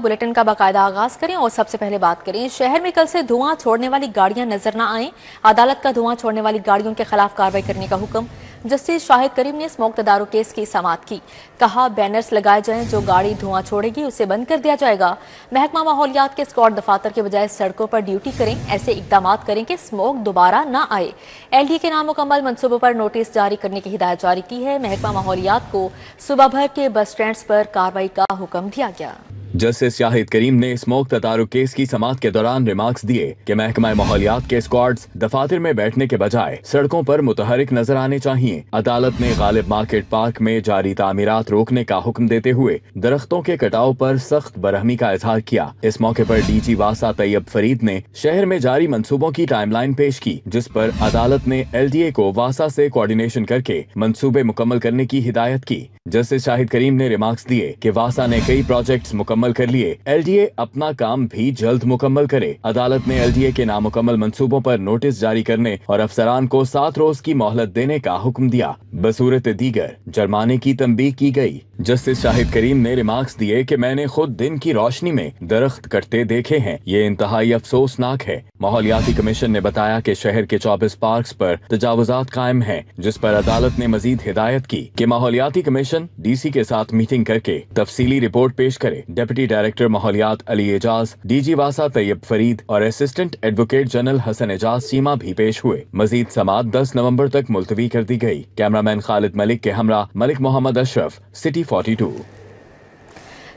Bulletin का बाकायदा आगाज करें और सबसे पहले बात करें। शहर में कल से धुआं छोड़ने वाली गाड़ियां नजर न आएं। अदालत का धुआं छोड़ने वाली गाड़ियों के खिलाफ कार्रवाई करने का हुक्म। जस्टिस शाहिद करीम ने स्मोक तदारुक केस की समाअत की। कहा बैनर्स लगाए जाएं, जो गाड़ी धुआं छोड़ेगी उसे बंद कर दिया जाएगा। महकमा माहौलियात के स्क्वाड दफातर के बजाय सड़कों पर ड्यूटी करें। ऐसे इकदाम करें कि स्मोक दोबारा न आए। LDA के नामुकम्मल मंसूबों पर नोटिस जारी करने की हिदायत जारी की है। महकमा माहौलियात को सुबह भर के बस स्टैंड्स पर कार्रवाई का हुक्म दिया गया। जस्टिस शाहिद करीम ने स्मोक तदारुक केस की समाअत के दौरान रिमार्क्स दिए कि महकमा माहौलियात के स्क्वाड्स दफातर में बैठने के बजाय सड़कों पर मुतहरिक नजर आने चाहिए। अदालत ने गालिब मार्केट पार्क में जारी तामीरात रोकने का हुक्म देते हुए दरख्तों के कटाव पर सख्त बरहमी का इजहार किया। इस मौके पर DG वासा तैयब फरीद ने शहर में जारी मंसूबों की टाइमलाइन पेश की, जिस पर अदालत ने LDA को वासा से कोऑर्डिनेशन करके मंसूबे मुकम्मल करने की हिदायत की। जस्टिस शाहिद करीम ने रिमार्क्स दिए कि वासा ने कई प्रोजेक्ट्स मुकम्मल कर लिए, LDA अपना काम भी जल्द मुकम्मल करे। अदालत ने LDA के नामुकम्मल मंसूबों पर नोटिस जारी करने और अफसरान को 7 रोज की मोहलत देने का हुक्म दिया। बसूरत दीगर जुर्माने की तंबीह की गई। जस्टिस शाहिद करीम ने रिमार्क्स दिए कि मैंने खुद दिन की रोशनी में दरख्त कटते देखे हैं, ये इंतहाई अफसोसनाक है। माहौलियाती कमीशन ने बताया कि शहर के 24 पार्क्स पर तजावुजात कायम हैं, जिस पर अदालत ने मजीद हिदायत की कि माहौलियाती कमीशन DC के साथ मीटिंग करके तफसीली रिपोर्ट पेश करे। डिप्टी डायरेक्टर माहौलियात अली एजाज, DG वासा तैयब फरीद और assistant advocate general Hassan Ejaz Seema भी पेश हुए। मजीद समाअत 10 नवंबर तक मुलतवी कर दी गई। कैमरामैन खालिद मलिक के हमरा मलिक मोहम्मद अशरफ, सिटी 42।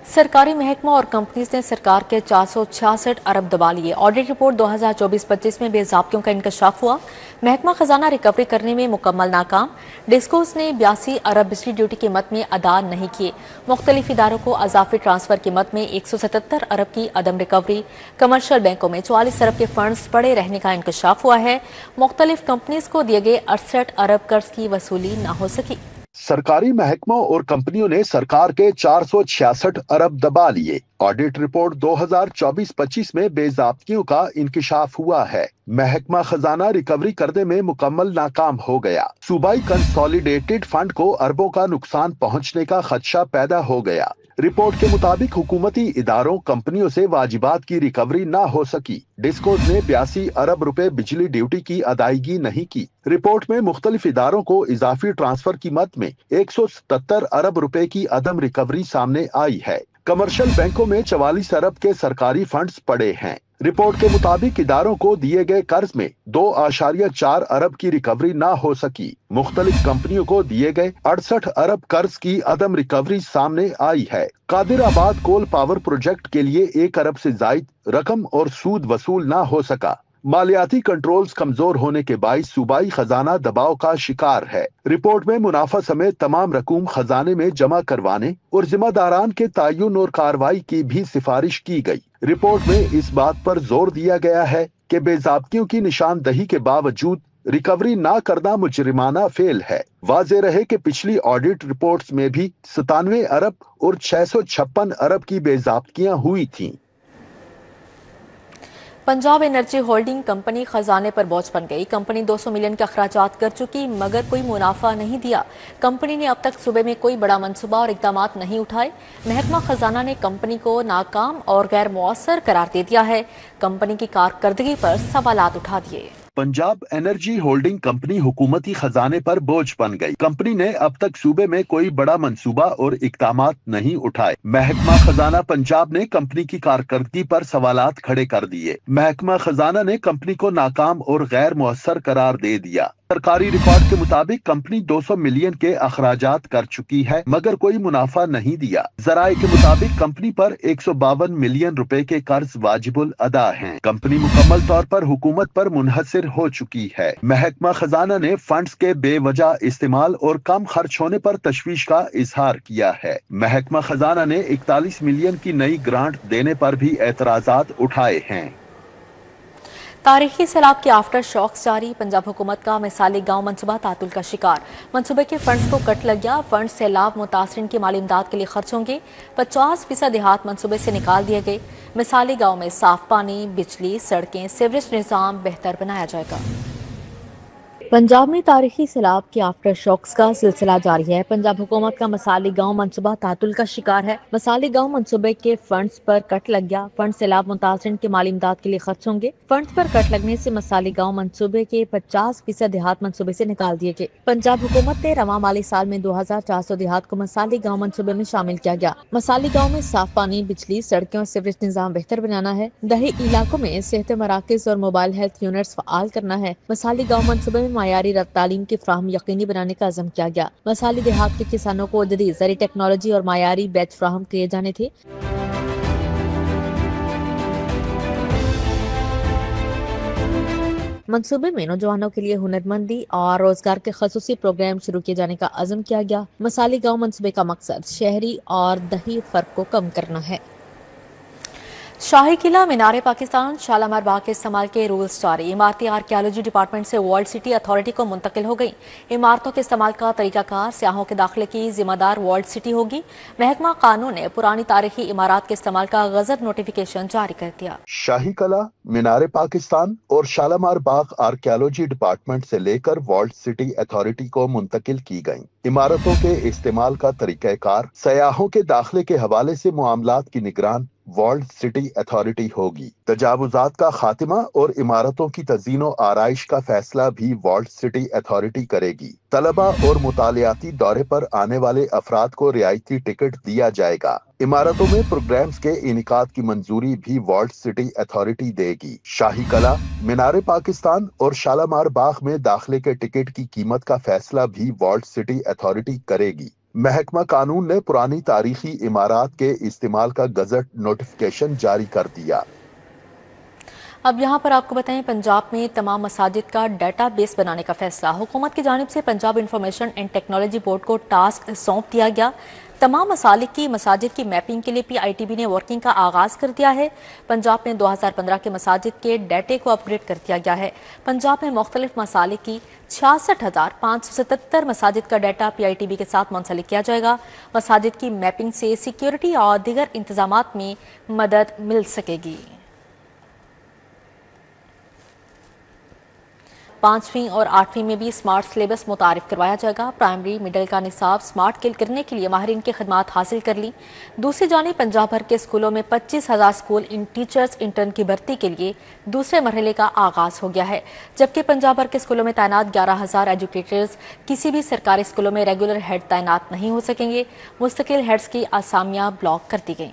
सरकारी महकमा और कंपनीज ने सरकार के 466 अरब दबा लिए। ऑडिट रिपोर्ट 2024-25 में बेज़ाब्तियों का इंकशाफ हुआ। महकमा खजाना रिकवरी करने में मुकम्मल नाकाम। डिस्कोस ने 82 अरब बिजली ड्यूटी कीमत में अदा नहीं किए। मुख्तलिफ इदारों को अजाफी ट्रांसफर कीमत में 177 अरब की अदम रिकवरी। कमर्शियल बैंकों में 44 अरब के फंड्स पड़े रहने का इंकशाफ हुआ है। मुख्तलिफ कंपनीज को दिए गए 68 अरब कर्ज की वसूली न हो सकी। सरकारी महकमों और कंपनियों ने सरकार के 466 अरब दबा लिए। ऑडिट रिपोर्ट 2024-25 में बेज़ाब्तियों का इंकशाफ हुआ है। महकमा खजाना रिकवरी करने में मुकम्मल नाकाम हो गया। सूबाई कंसोलिडेटेड फंड को अरबों का नुकसान पहुंचने का खदशा पैदा हो गया। रिपोर्ट के मुताबिक हुकूमती इदारों कंपनियों से वाजिबात की रिकवरी ना हो सकी। डिस्कोज ने 82 अरब रुपए बिजली ड्यूटी की अदायगी नहीं की। रिपोर्ट में मुख्तलिफ इदारों को इजाफी ट्रांसफर कीमत में 177 अरब रुपए की अदम रिकवरी सामने आई है। कमर्शियल बैंकों में 44 अरब के सरकारी फंड्स पड़े हैं। रिपोर्ट के मुताबिक इदारों को दिए गए कर्ज में 2.4 अरब की रिकवरी ना हो सकी। मुख्तलिफ कंपनियों को दिए गए 68 अरब कर्ज की अदम रिकवरी सामने आई है। कादिराबाद कोल पावर प्रोजेक्ट के लिए 1 अरब से जायद रकम और सूद वसूल ना हो सका। मालियाती कंट्रोल्स कमजोर होने के बाइस सूबाई खजाना दबाव का शिकार है। रिपोर्ट में मुनाफा समेत तमाम रकूम खजाने में जमा करवाने और जिम्मेदारान के तयन और कार्रवाई की भी सिफारिश की गई। रिपोर्ट में इस बात पर जोर दिया गया है कि बेज़ाब्तियों की निशानदही के बावजूद रिकवरी ना करना मुजरिमाना फेल है। वाज़ेह रहे कि पिछली ऑडिट रिपोर्ट्स में भी 97 अरब और 656 अरब की बेज़ाब्तियां हुई थीं। पंजाब एनर्जी होल्डिंग कंपनी खजाने पर बोझ बन गई। कंपनी 200 मिलियन के अखराजात कर चुकी, मगर कोई मुनाफा नहीं दिया। कंपनी ने अब तक सूबे में कोई बड़ा मंसूबा और इकदाम नहीं उठाए। महकमा खजाना ने कंपनी को नाकाम और गैर मुअस्सर करार दे दिया है। कंपनी की कारकर्दगी पर सवालात उठा दिए। पंजाब एनर्जी होल्डिंग कंपनी हुकूमती खजाने पर बोझ बन गई। कंपनी ने अब तक सूबे में कोई बड़ा मंसूबा और इकदामात नहीं उठाए। महकमा खजाना पंजाब ने कंपनी की कारकर्दगी पर सवालात खड़े कर दिए। महकमा खजाना ने कंपनी को नाकाम और गैर मुअस्सर करार दे दिया। सरकारी रिकॉर्ड के मुताबिक कंपनी 200 मिलियन के अखराजात कर चुकी है, मगर कोई मुनाफा नहीं दिया। जराये के मुताबिक कंपनी पर 152 मिलियन रुपए के कर्ज वाजिबुल अदा हैं। कंपनी मुकम्मल तौर पर हुकूमत पर मुनहसिर हो चुकी है। महकमा खजाना ने फंड्स के बेवजह इस्तेमाल और कम खर्च होने पर तशवीश का इजहार किया है। महकमा खजाना ने 41 मिलियन की नई ग्रांट देने पर भी एतराजात उठाए हैं। तारीखी सैलाब के आफ्टर शॉक्स जारी। पंजाब हुकूमत का मिसाली गांव मंसूबा तातुल का शिकार। मंसूबे के फंड्स को कट लग गया। फंड सैलाब मुतासरीन की माली इमदाद के लिए खर्च होंगे। 50% देहात मंसूबे से निकाल दिए गए। मिसाली गांव में साफ पानी, बिजली, सड़कें, सीवरेज निज़ाम बेहतर बनाया जाएगा। पंजाब में तारीखी सैलाब के आफ्टर शॉक्स का सिलसिला जारी है। पंजाब हुकूमत का मसाली गांव मंसूबा तातुल का शिकार है। मसाली गांव मंसूबे के फंड्स पर कट लग गया। फंड सैलाब मुतासिरीन के माली इमदाद के लिए खर्च होंगे। फंड्स पर कट लगने से मसाली गांव मंसूबे के 50% देहात मंसूबे से निकाल दिए गए। पंजाब हुकूमत ने रवा माली साल में 2400 देहात को मसाली गाँव मंसूबे में शामिल किया गया। मसाली गाँव में साफ पानी, बिजली, सड़कें और सीवरेज निजाम बेहतर बनाना है। दही इलाकों में सेहत मराकज और मोबाइल हेल्थ यूनिट्स फाल करना है। मसाली गाँव मंसूबे में मायारी तालीम की फ्राहम यकीनी बनाने का अज़म किया गया। मसाली देहात के किसानों को जदीद ज़री टेक्नोलॉजी और मायारी बैच फ्राहम किए जाने थे। मंसूबे में नौजवानों के लिए हुनरमंदी और रोजगार के खसूसी प्रोग्राम शुरू किए जाने का अज़म किया गया। मसाली गाँव मंसूबे का मकसद शहरी और दही फर्क को कम करना है। शाही किला, मीनार पाकिस्तान, शालामार बाग के इस्तेमाल के रूल्स जारी। इमारती आर्कियोलॉजी डिपार्टमेंट से वर्ल्ड सिटी अथॉरिटी को मुंतकिल हो गई। इमारतों के इस्तेमाल का तरीकाकार सियाहों के दाखिले की जिम्मेदार वर्ल्ड सिटी होगी। महकमा कानून ने पुरानी तारीखी इमारत के इस्तेमाल का गजट नोटिफिकेशन जारी कर दिया। शाही किला, मीनार पाकिस्तान और शालामार बाग आर्कियोलॉजी डिपार्टमेंट से लेकर वर्ल्ड सिटी अथॉरिटी को मुंतकिल की गई। इमारतों के इस्तेमाल का तरीकाकार सयाहों के दाखिले के हवाले से मामलात की निगरान वर्ल्ड सिटी अथॉरिटी होगी। तजावुजात का खात्मा और इमारतों की तज़ीनो आराइश का फैसला भी वर्ल्ड सिटी अथॉरिटी करेगी। तलबा और मुतालियाती दौरे पर आने वाले अफराद को रियायती टिकट दिया जाएगा। इमारतों में प्रोग्राम्स के इनिकाद की मंजूरी भी वर्ल्ड सिटी अथॉरिटी देगी। शाही कला, मीनार पाकिस्तान और शालामार बाग में दाखिले के टिकट की कीमत का फैसला भी वर्ल्ड सिटी अथॉरिटी करेगी। महकमा कानून ने पुरानी तारीखी इमारत के इस्तेमाल का गजट नोटिफिकेशन जारी कर दिया। अब यहाँ पर आपको बताएं, पंजाब में तमाम मसाजिद का डाटा बेस बनाने का फैसला। हुकूमत की जानिब से Punjab information and technology board को टास्क सौंप दिया गया। तमाम मसाजिद की मैपिंग के लिए PITB ने वर्किंग का आगाज कर दिया है। पंजाब में 2015 के मसाजिद के डाटे को अपग्रेड कर दिया गया है। पंजाब में मुख्तलिफ मसालिक की 66,577 मसाजिद का डाटा PITB के साथ मुंसलिक किया जाएगा। मसाजिद की मैपिंग से सिक्योरिटी और दीगर इंतजामात में मदद मिल सकेगी। 5वीं और 8वीं में भी स्मार्ट सिलेबस मुतारिफ करवाया जाएगा। प्राइमरी मिडिल का निसाब स्मार्ट करने के लिए माहिरीन की खिदमात हासिल कर ली। दूसरी जानिब पंजाब भर के स्कूलों में 25,000 स्कूल टीचर्स इंटर्न की भर्ती के लिए दूसरे मरहले का आगाज हो गया है, जबकि पंजाब भर के स्कूलों में तैनात 11,000 एजुकेटर्स किसी भी सरकारी स्कूलों में रेगुलर हेड तैनात नहीं हो सकेंगे। मुस्तकिल हेड्स की असामियां ब्लॉक कर दी गई।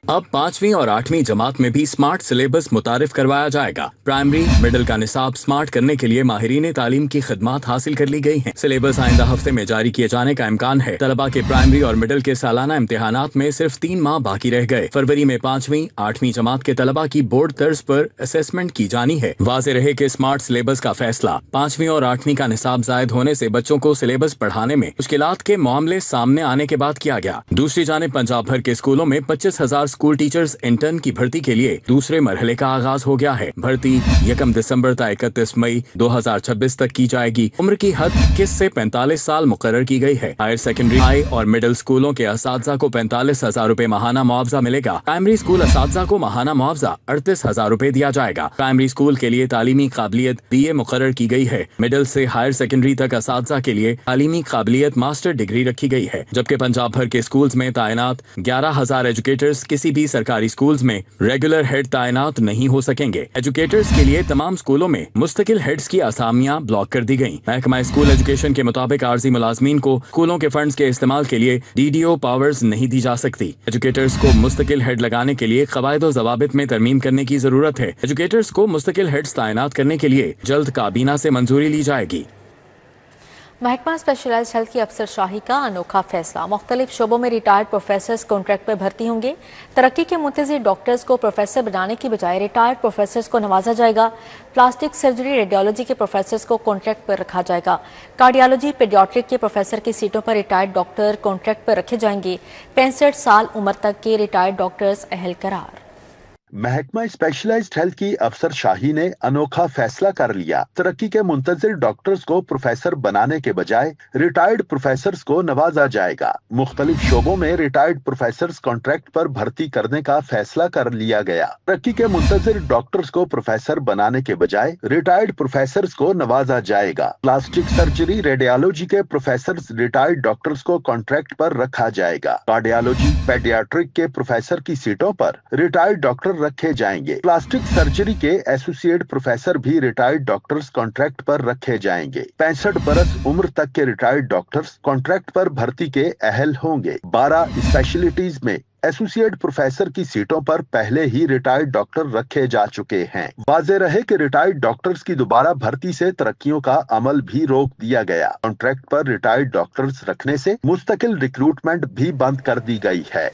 अब 5वीं और 8वीं जमात में भी स्मार्ट सिलेबस मुतारिफ करवाया जाएगा। प्राइमरी मिडिल का निसाब स्मार्ट करने के लिए माहिरीन तालीम की खिदमात हासिल कर ली गई हैं। सिलेबस आइंदा हफ्ते में जारी किए जाने का इम्कान है। तलबा के प्राइमरी और मिडिल के सालाना इम्तिहानात में सिर्फ 3 माह बाकी रह गए। फरवरी में 5वीं 8वीं जमात के तलबा की बोर्ड तर्ज पर असेसमेंट की जानी है। वाज़ेह रहे कि स्मार्ट सिलेबस का फैसला 5वीं और 8वीं का निसाब जायद होने से बच्चों को सिलेबस पढ़ाने में मुश्किलात के मामले सामने आने के बाद किया गया। दूसरी जानिब पंजाब भर के स्कूलों में 25,000 स्कूल टीचर्स इंटर्न की भर्ती के लिए दूसरे मरहले का आगाज हो गया है। भर्ती 1 दिसंबर से 31 मई 2026 तक की जाएगी। उम्र की हद 21 से 45 साल मुकर्रर की गई है। हायर सेकेंडरी, हाई और मिडिल स्कूलों के असातिज़ा को 45,000 रुपए माहाना मुआवजा मिलेगा। प्राइमरी स्कूल असातिज़ा को माहाना मुआवजा 38,000 रुपए दिया जाएगा। प्राइमरी स्कूल के लिए तालीमी काबिलियत BA मुकर्रर की गई है। मिडिल से हायर सेकेंडरी तक असातिज़ा के लिए तालीमी काबिलियत मास्टर डिग्री रखी गई है। जबकि पंजाब भर के स्कूल्स में तैनात 11,000 एजुकेटर्स किसी भी सरकारी स्कूल्स में रेगुलर हेड तैनात नहीं हो सकेंगे। एजुकेटर्स के लिए तमाम स्कूलों में मुस्तकिल हेड्स की असामियां ब्लॉक कर दी गयी। महकमा स्कूल एजुकेशन के मुताबिक आर्जी मुलाजमीन को स्कूलों के फंड्स के इस्तेमाल के लिए DDO पावर्स नहीं दी जा सकती। एजुकेटर्स को मुस्तकिल हेड लगाने के लिए क़वायद व ज़वाबित में तरमीम करने की जरूरत है। एजुकेटर्स को मुस्तकिल हेड्स तैनात करने के लिए जल्द काबीना से मंजूरी ली जाएगी। महकमा स्पेशलाइज्ड हेल्थ की अफसर शाही का अनोखा फैसला। मुख्तलिफ शोबों में रिटायर्ड प्रोफेसर्स कॉन्ट्रैक्ट पर भर्ती होंगे। तरक्की के मुंतज़िर डॉक्टर्स को प्रोफेसर बनाने की बजाय रिटायर्ड प्रोफेसर्स को नवाजा जाएगा। प्लास्टिक सर्जरी, रेडियोलॉजी के प्रोफेसर्स को कॉन्ट्रैक्ट पर रखा जाएगा। कार्डियोलॉजी, पेडियाट्रिक के प्रोफेसर की सीटों पर रिटायर्ड डॉक्टर कॉन्ट्रैक्ट पर रखे जाएंगे। 65 साल उम्र तक के रिटायर्ड डॉक्टर्स अहल करार। महकमा स्पेशलाइज्ड हेल्थ की अफसर शाही ने अनोखा फैसला कर लिया। तरक्की के मुंतजिर डॉक्टर्स को प्रोफेसर बनाने के बजाय रिटायर्ड प्रोफेसर्स को नवाजा जाएगा। मुख्तलिफ शोबों में रिटायर्ड प्रोफेसर्स कॉन्ट्रैक्ट पर भर्ती करने का फैसला कर लिया गया। तरक्की के मुंतजिर डॉक्टर्स को प्रोफेसर बनाने के बजाय रिटायर्ड प्रोफेसर्स को नवाजा जाएगा। प्लास्टिक सर्जरी, रेडियोलॉजी के प्रोफेसर्स रिटायर्ड डॉक्टर्स को कॉन्ट्रैक्ट पर रखा जाएगा। कार्डियोलॉजी, पेडियाट्रिक के प्रोफेसर की सीटों पर रिटायर्ड डॉक्टर रखे जाएंगे। प्लास्टिक सर्जरी के एसोसिएट प्रोफेसर भी रिटायर्ड डॉक्टर्स कॉन्ट्रैक्ट पर रखे जाएंगे। 65 बरस उम्र तक के रिटायर्ड डॉक्टर्स कॉन्ट्रैक्ट पर भर्ती के अहल होंगे। 12 स्पेशलिटीज में एसोसिएट प्रोफेसर की सीटों पर पहले ही रिटायर्ड डॉक्टर रखे जा चुके हैं। वाज़ेह रहे कि रिटायर्ड डॉक्टर्स की दोबारा भर्ती से तरक्कियों का अमल भी रोक दिया गया। कॉन्ट्रैक्ट पर रिटायर्ड डॉक्टर्स रखने से मुस्तकिल रिक्रूटमेंट भी बंद कर दी गई है।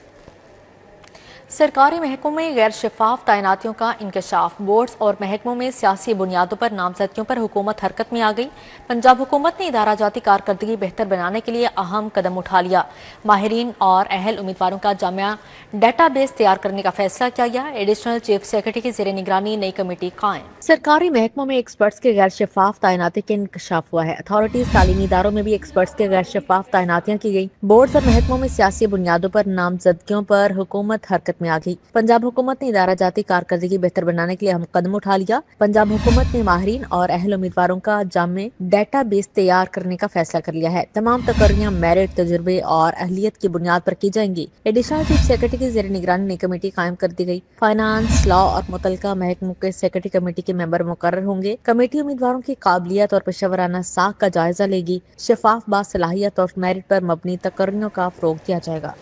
सरकारी महकमों में गैर शफाफ तैनातियों का इंकशाफ। बोर्ड्स और महकमों में सियासी बुनियादों पर नामजदगियों पर हुकूमत हरकत में आ गई। पंजाब हुकूमत ने इदारा जाती कारकर्दगी बेहतर बनाने के लिए अहम कदम उठा लिया। माहिरीन और अहल उम्मीदवारों का जामिया डेटाबेस तैयार करने का फैसला किया गया। एडिशनल चीफ सेक्रेटरी की ज़ेर निगरानी नई कमेटी कायम। सरकारी महकमों में एक्सपर्ट्स के गैर शफाफ तैनाती का इंकशाफ हुआ है। अथॉरिटीज तालीमी इदारों में भी एक्सपर्ट्स के गैर शफाफ तैनातियां की गई। बोर्ड्स और महकमों में सियासी बुनियादों पर नामजदगियों पर हुकूमत हरकत में आ गई। पंजाब हुकूमत ने इदारा जाती कारकर्दगी बेहतर बनाने के लिए अहम कदम उठा लिया। पंजाब हुकूमत ने माहिरीन और अहल उम्मीदवारों का जामे डेटाबेस तैयार करने का फैसला कर लिया है। तमाम तकर्रियां मेरिट, तजुर्बे और अहलियत की बुनियाद पर की जाएंगी। एडिशनल चीफ सेक्रेटरी की ज़ेर निगरानी नई कमेटी कायम कर दी गई। फाइनेंस, लॉ और मुतलका महकमों के सेक्रेटरी कमेटी के मेंबर मुकर्रर होंगे। कमेटी उम्मीदवारों की काबिलियत और पेशेवराना साख का जायजा लेगी। शफाफ, बासलाहियत और मेरिट पर मबनी तकर्रियों का फरोग दिया जाएगा।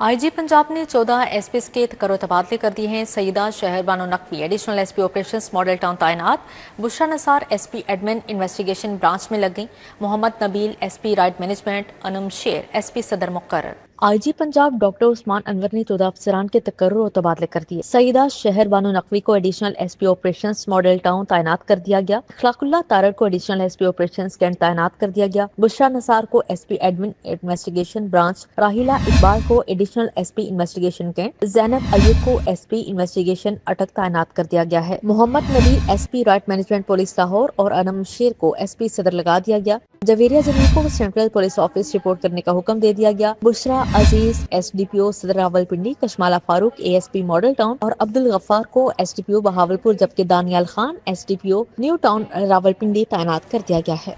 आईजी पंजाब ने 14 एसपीएस के तकर्रो तबादले कर दिए हैं। Saeeda Shahr Bano Naqvi additional SP operations Model Town तैनात। Bushra Nisar SP admin investigation branch में लग गई। Mohammad Nabeel SP right management. Anam Sher SP Saddar मुकर्रर। आईजी पंजाब डॉक्टर उस्मान अनवर ने 14 अफसरान के तकर्रो और तबादले कर दिए। सईदा शहर बानो नकवी को additional SP operations Model Town तैनात कर दिया गया। अखलाकुल्लाह तारर को एडिशनल एसपी ऑपरेशंस कैंट तैनात कर दिया गया। बुशरा नसार को SP admin investigation branch, Rahila Iqbal को additional SP investigation Cantt, Zainab Ayub को एसपी इन्वेस्टिगेशन अटक तैनात कर दिया गया है। Mohammad Nabeel SP right management police Lahore और अनम शेर को एसपी सदर लगा दिया गया। जवेरिया जमीन को सेंट्रल पुलिस ऑफिस रिपोर्ट करने का हुक्म दे दिया गया। Bushra Aziz SDPO Saddar Rawalpindi, Kashmala Farooq ASP Model Town और अब्दुल गफ्फार को एसडीपीओ बहावलपुर, जबकि Daniyal Khan SDPO New Town Rawalpindi तैनात कर दिया गया है।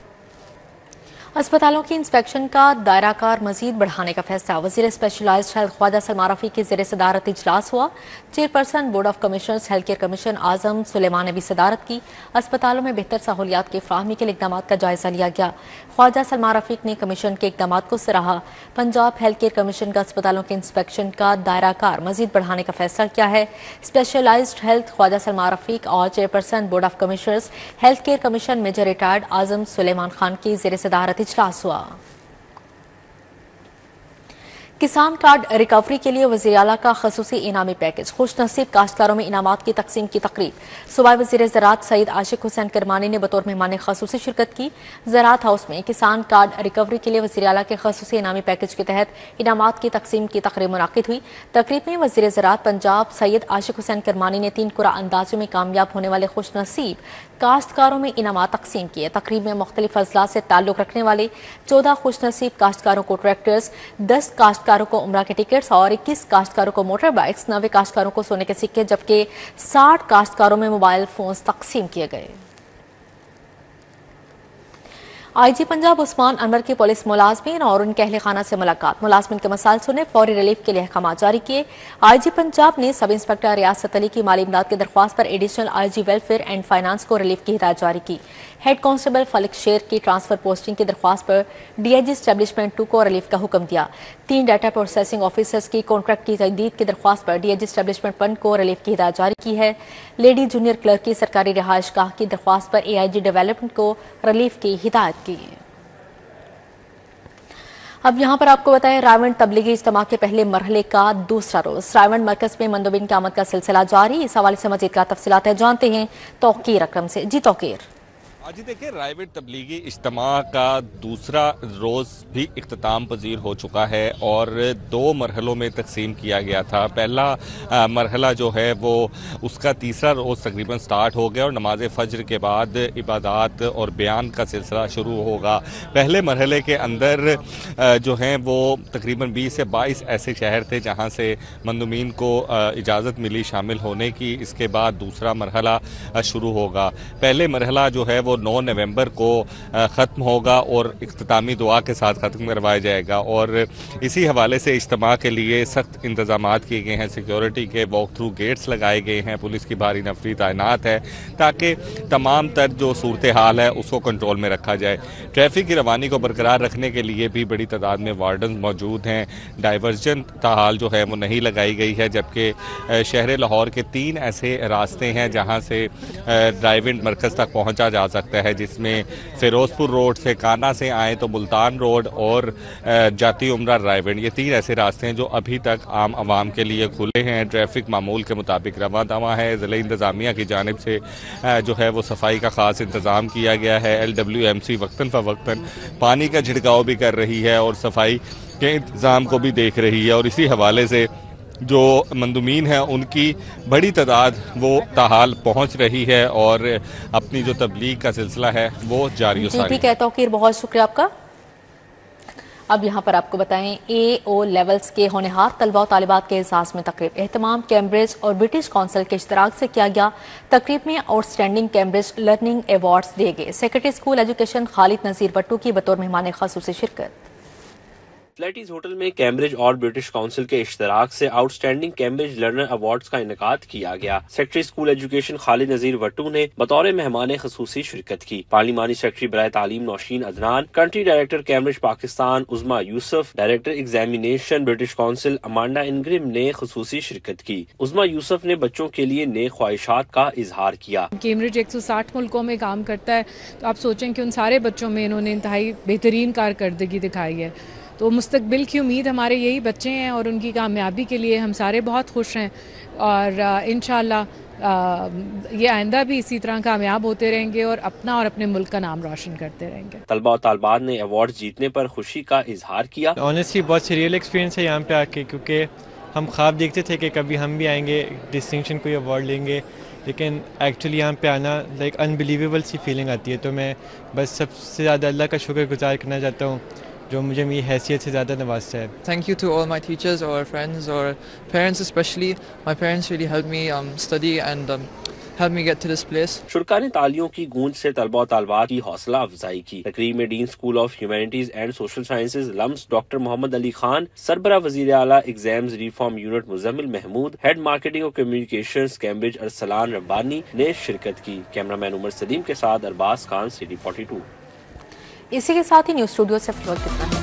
अस्पतालों की इंस्पेक्शन का दायरा कार मजीद बढ़ाने का फैसला। वजीर स्पेशलाइज्ड हेल्थ ख्वाजा सलमान रफी की ज़ेर सदारत इजलास हुआ। Chairperson board of commissioners health care commission Azam Sulaiman ने भी सदारत की। अस्पतालों में बेहतर सहूलियात की फ्राहमी के लिए इकदाम का जायजा लिया गया। ख्वाजा सलमान रफी ने कमीशन के इकदाम को सराहा। पंजाब हेल्थ केयर कमीशन का अस्पतालों के इंस्पेक्शन का दायरा कार मजीद बढ़ाने का फैसला किया है। स्पेशलाइज्ड हेल्थ ख्वाजा सलमान रफी और chairperson board of commissioners health care commission major retired Azam Sulaiman Khan की ज़ेर सदारत इजलास हुआ। किसान कार्ड रिकवरी के लिए वज़ीर आला का खसूसी इनामी पैकेज। खुश नसीब काश्तकारों में इनामात की तकसीम की तकरीब। सूबाई वज़ीर ज़राअत सईद आशिक हुसैन करमानी ने बतौर मेहमान खसूसी शिरकत की। ज़राअत हाउस में किसान कार्ड रिकवरी के लिए वज़ीर आला के खसूसी इनामी पैकेज के तहत इनामात की तकसीम की तकरीब मुनाकिद हुई। तकरीब में वज़ीर ज़राअत पंजाब सईद आशिक हुसैन करमानी ने 3 कुरा अंदाजों में कामयाब होने वाले खुश नसीब काश्तकारों में इनामात तकसीम किए। तकरीब में मुख्तलिफ अजला से ताल्लुक रखने वाले 14 खुश नसीब काश्तकारों को ट्रैक्टर्स, 10 काश्तकारों को उम्रा के टिकट्स और 21 काश्तकारों को मोटर बाइक्स, 9 काश्तकारों को सोने के सिक्के जबकि 60 काश्तकारों में मोबाइल फोन तकसीम किए गए। आईजी पंजाब उस्मान अनवर की पुलिस मुलाजमीन और उनके अहल खाना से मुलाकात। मुलाजमीन के मसाइल सुने, फौरी रिलीफ के लिए अहकाम जारी किए। आईजी पंजाब ने सब इंस्पेक्टर रियासत अली की माली इमदाद की दरख्वास्त पर additional IG welfare and finance को रिलीफ की हिदायत जारी की। हेड कांस्टेबल फलिक शेर की ट्रांसफर पोस्टिंग की दरख्वास्त पर डीआईजी एस्टेब्लिशमेंट 2 को रिलीफ का हुक्म दिया। 3 डाटा प्रोसेसिंग ऑफिसर्स की कॉन्ट्रैक्ट की तजदीद की दरख्वास्त पर डीआईजी एस्टेब्लिशमेंट 1 को रिलीफ की हिदायत जारी की है। लेडी जूनियर क्लर्क की सरकारी रिहाइश गाह की दरख्वास्त पर एआईजी डेवलपमेंट को रिलीफ की हिदायत की। अब यहाँ पर आपको बताएं, रायवंड तबलीगी इज्तिमा के पहले मरहले का दूसरा रोज रायवंड मरकज में मंदोबिन क़यामत का सिलसिला जारी। इस हवाले से मजीद का तफसीलात जानते हैं तौकीर अकरम से। जी तौकीर। آج دیکھیں رائیوٹ تبلیغی اجتماع کا دوسرا روز بھی اختتام پذیر ہو چکا ہے اور 2 مرحلوں میں تقسیم کیا گیا تھا. پہلا مرحلہ جو ہے وہ اس کا تیسرا روز تقریباً سٹارٹ ہو گیا اور نماز فجر کے بعد عبادات اور بیان کا سلسلہ شروع ہوگا. پہلے مرحلے کے اندر جو ہیں وہ تقریباً 20 سے 22 ایسے شہر تھے جہاں سے مندوبین کو اجازت ملی شامل ہونے کی. اس کے بعد دوسرا مرحلہ شروع ہوگا. پہلے مرحلہ جو ہے وہ 9 نومبر کو ختم ہوگا اور اختتامی دعا کے ساتھ ختم کروایا جائے گا اور اسی حوالے سے اجتماع کے لیے سخت انتظامات کیے گئے ہیں. سیکیورٹی کے واک تھرو گیٹس لگائے گئے ہیں, پولیس کی بھاری نفری تعینات ہے تاکہ تمام تر جو صورتحال ہے اس کو کنٹرول میں رکھا جائے. ٹریفک کی روانی کو برقرار رکھنے کے لیے بھی بڑی تعداد میں وارڈنز موجود ہیں. ڈائیورژن تاحال جو ہے وہ نہیں لگائی گئی ہے, جبکہ شہر لاہور کے 3 ایسے راستے ہیں جہاں سے ڈرائیو ان مرکز تک پہنچا جا سکتا ہے, جس میں فیروز پور روڈ سے کانا سے آئیں تو ملتان روڈ اور جاتی عمرہ ڈرائیو ان, یہ 3 ایسے راستے ہیں جو ابھی تک عام عوام کے لیے کھلے ہیں. ٹریفک معمول کے مطابق رواں دواں ہے. ضلع انتظامیہ کی جانب سے جو ہے وہ صفائی کا خاص انتظام کیا گیا ہے. LWMC وقتاً فوقتاً پانی کا چھڑکاؤ بھی کر رہی ہے اور صفائی کے انتظام کو بھی دیکھ رہی ہے اور اسی حوالے سے جو مندوبین ہیں ان کی بڑی تعداد وہ تاحال پہنچ رہی ہے اور اپنی جو تبلیغ کا سلسلہ ہے وہ جاری و ساری. ٹھیک ہے توقیر, بہت شکریہ آپ کا. اب یہاں پر آپ کو بتائیں AO لیولز کے ہونہار طلبہ و طالبات کے اعزاز میں تقریب. اہتمام کیمبرج اور برٹش کونسل کے اشتراک سے کیا گیا. تقریب میں out standing Cambridge learning awards دیے گئے. سیکرٹری اسکول ایجوکیشن خالد نذیر وٹو کی بطور مہمان خصوصی شرکت. فلیٹیز ہوٹل میں کیمبرج اور برٹش کونسل کے اشتراک سے out standing Cambridge learner awards کا انعقاد کیا گیا. سیکرٹری اسکول ایجوکیشن خالد نذیر وٹو نے بطور مہمان خصوصی شرکت کی. پارلیمانی سیکرٹری برائے تعلیم Nosheen Adnan, country director Cambridge Pakistan Uzma Yousaf, director examination British Council Amanda Ingram نے خصوصی شرکت کی. عظما یوسف نے بچوں کے لیے نیک خواہشات کا اظہار کیا. کیمبرج 160 ملکوں میں کام کرتا ہے تو آپ سوچیں کہ ان سارے بچوں میں انہوں نے انتہائی بہترین کارکردگی دکھائی ہے. تو مستقبل کی امید ہمارے یہی بچے ہیں اور ان کی کامیابی کے لیے ہم سارے بہت خوش ہیں اور انشاءاللہ یہ آئندہ بھی اسی طرح کامیاب ہوتے رہیں گے اور اپنا اور اپنے ملک کا نام روشن کرتے رہیں گے. طلبہ و طالبات نے ایوارڈ جیتنے پر خوشی کا اظہار کیا. آنیسٹلی بہت سریل ایکسپیرینس ہے یہاں پہ آ کے, کیونکہ ہم خواب دیکھتے تھے کہ کبھی ہم بھی آئیں گے, ڈسٹنکشن کوئی ایوارڈ لیں گے, لیکن ایکچولی یہاں پہ آنا لائک انبلیویبل سی فیلنگ آتی ہے. تو میں بس سب سے زیادہ اللہ کا شکر گزار کرنا چاہتا ہوں جو مجھے میری حیثیت سے زیادہ نوازتا ہے. Thank you to all my teachers or friends or parents especially. My parents really helped me study and helped me get to this place. شرکا نے تالیوں کی گونج سے طلبہ و طالبات کی حوصلہ افزائی کی. تقریب میں dean school of humanities and social sciences LUMS doctor Muhammad Ali Khan, سربراہ وزیر اعلیٰ exams reform unit Muzammil Mahmood, head marketing اور کمیونیکیشنز کیمبرج ارسلان ربانی نے شرکت کی. کیمرہ مین عمر سلیم کے ساتھ ارباز خان, CD42. اسی کے ساتھ ہی نیوز اسٹوڈیو سے فی الوقت اتنا ہے.